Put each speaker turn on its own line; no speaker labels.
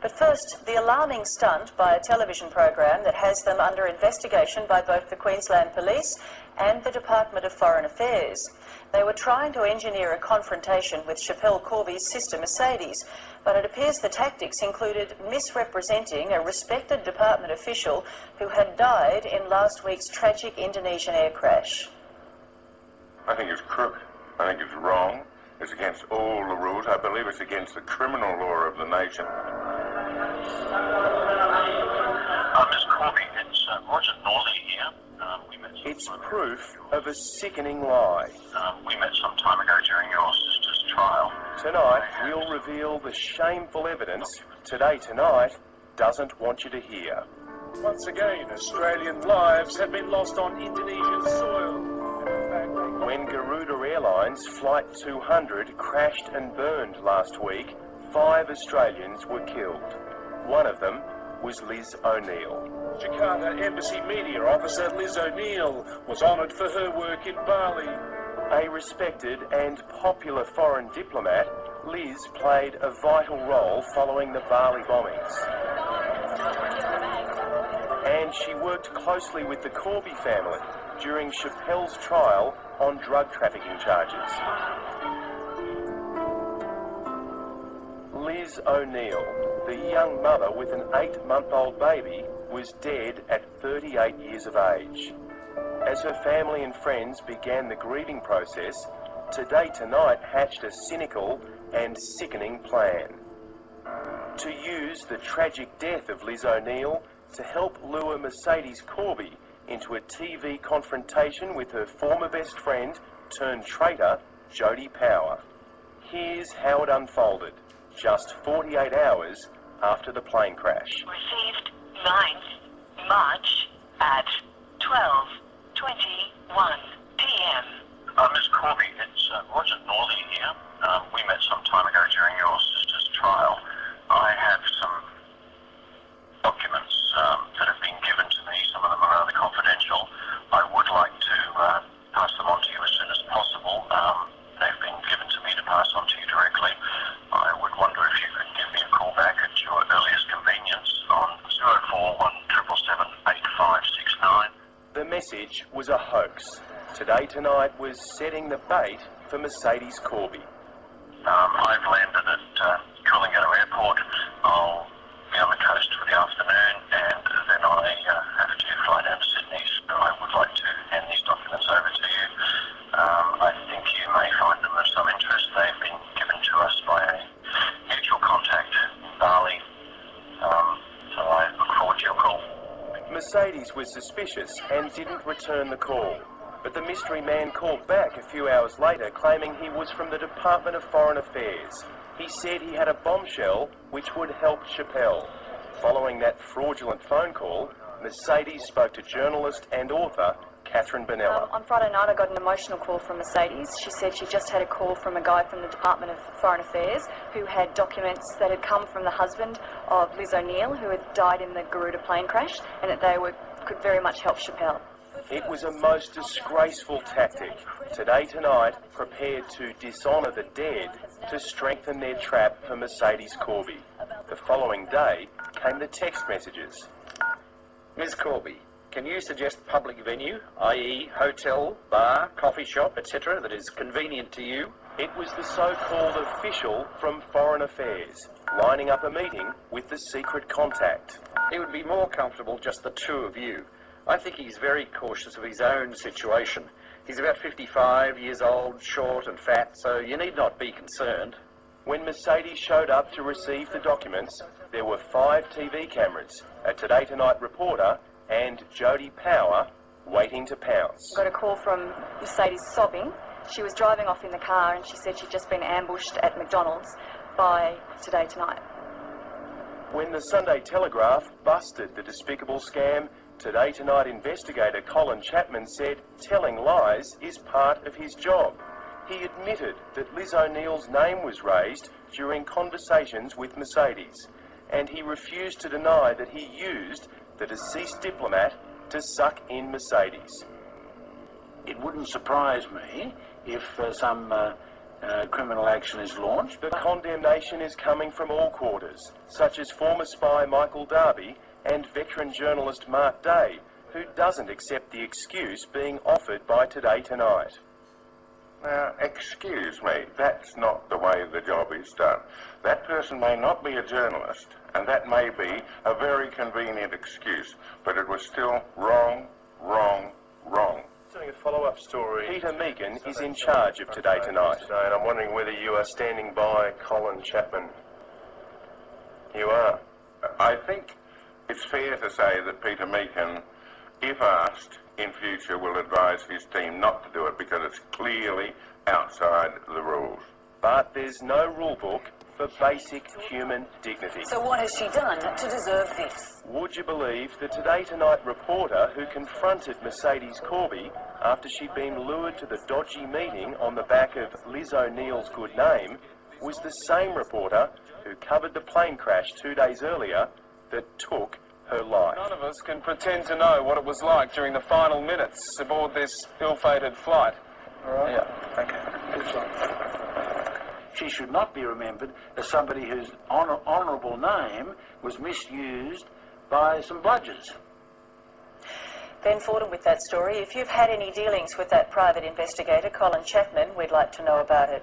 But first, the alarming stunt by a television program that has them under investigation by both the Queensland Police and the Department of Foreign Affairs. They were trying to engineer a confrontation with Schapelle Corby's sister Mercedes, but it appears the tactics included misrepresenting a respected department official who had died in last week's tragic Indonesian air crash.
I think it's crook. I think it's wrong. It's against all the rules. I believe it's against the criminal law of the nation.
Ms. Corby, it's Roger Norley here.
It's proof of a sickening lie.
We met some time ago during your sister's trial.
Tonight, we'll reveal the shameful evidence Today Tonight doesn't want you to hear.
Once again, Australian lives have been lost on Indonesian soil.
When Garuda Airlines Flight 200 crashed and burned last week, 5 Australians were killed. One of them was Liz O'Neill.
Jakarta Embassy Media Officer Liz O'Neill was honoured for her work in Bali.
A respected and popular foreign diplomat, Liz played a vital role following the Bali bombings. And she worked closely with the Corby family during Schapelle's trial on drug trafficking charges. Liz O'Neill, the young mother with an 8-month-old baby, was dead at 38 years of age. As her family and friends began the grieving process, Today Tonight hatched a cynical and sickening plan. To use the tragic death of Liz O'Neill to help lure Mercedes Corby into a TV confrontation with her former best friend turned traitor, Jodie Power. Here's how it unfolded, just 48 hours after the plane crash.
Received 9th March at 12:21 p.m.
Ms. Corby, it's Roger Norley here. We met some time ago during your sister's trial. I have some documents that have been given to me. Some of them are rather confidential. I would like to pass them on to you as soon as possible. They've been given to me to pass on to you directly. I would wonder if you could give me a call back at your earliest convenience on 041 777 8569.
The message was a hoax. Today Tonight was setting the bait for Mercedes Corby.
I've landed at Coolangatta Airport. I'll be on the coast for the afternoon, and then I have to fly down to Sydney. So I would like to hand these documents over to you. I think you may find them of some interest. They've been given to us by a mutual contact in Bali. So I look forward to your call.
Mercedes was suspicious and didn't return the call. But the mystery man called back a few hours later, claiming he was from the Department of Foreign Affairs. He said he had a bombshell which would help Schapelle. Following that fraudulent phone call, Mercedes spoke to journalist and author Catherine Bernella.
On Friday night I got an emotional call from Mercedes. She said she just had a call from a guy from the Department of Foreign Affairs who had documents that had come from the husband of Liz O'Neill, who had died in the Garuda plane crash, and that they could very much help Schapelle.
It was a most disgraceful tactic. Today Tonight prepared to dishonour the dead to strengthen their trap for Mercedes Corby. The following day came the text messages.
Ms. Corby, can you suggest public venue, i.e. hotel, bar, coffee shop, etc., that is convenient to you?
It was the so-called official from Foreign Affairs, lining up a meeting with the secret contact.
It would be more comfortable just the two of you. I think he's very cautious of his own situation. He's about 55 years old, short and fat, so you need not be concerned.
When Mercedes showed up to receive the documents, there were 5 TV cameras, a Today Tonight reporter and Jodie Power waiting to pounce.
Got a call from Mercedes sobbing. She was driving off in the car and she said she'd just been ambushed at McDonald's by Today Tonight.
When the Sunday Telegraph busted the despicable scam, Today Tonight investigator Colin Chapman said telling lies is part of his job. He admitted that Liz O'Neill's name was raised during conversations with Mercedes, and he refused to deny that he used the deceased diplomat to suck in Mercedes.
It wouldn't surprise me if some criminal action is launched.
The condemnation is coming from all quarters, such as former spy Michael Darby and veteran journalist Mark Day, who doesn't accept the excuse being offered by Today Tonight.
Now, excuse me, that's not the way the job is done. That person may not be a journalist, and that may be a very convenient excuse, but it was still wrong, wrong, wrong.
Doing a follow-up story. Peter Meakin is in charge of Today Tonight, and I'm wondering whether you are standing by Colin Chapman. You are.
I think it's fair to say that Peter Meakin, if asked, in future will advise his team not to do it because it's clearly outside the rules.
But there's no rule book for basic human dignity.
So what has she done to deserve this?
Would you believe the Today Tonight reporter who confronted Mercedes Corby after she'd been lured to the dodgy meeting on the back of Liz O'Neill's good name was the same reporter who covered the plane crash 2 days earlier that took her life?
None of us can pretend to know what it was like during the final minutes aboard this ill-fated flight.
All right? Yeah, thank you. Good job. She should not be remembered as somebody whose honourable name was misused by some bludgers.
Ben Fordham with that story. If you've had any dealings with that private investigator, Colin Chapman, we'd like to know about it.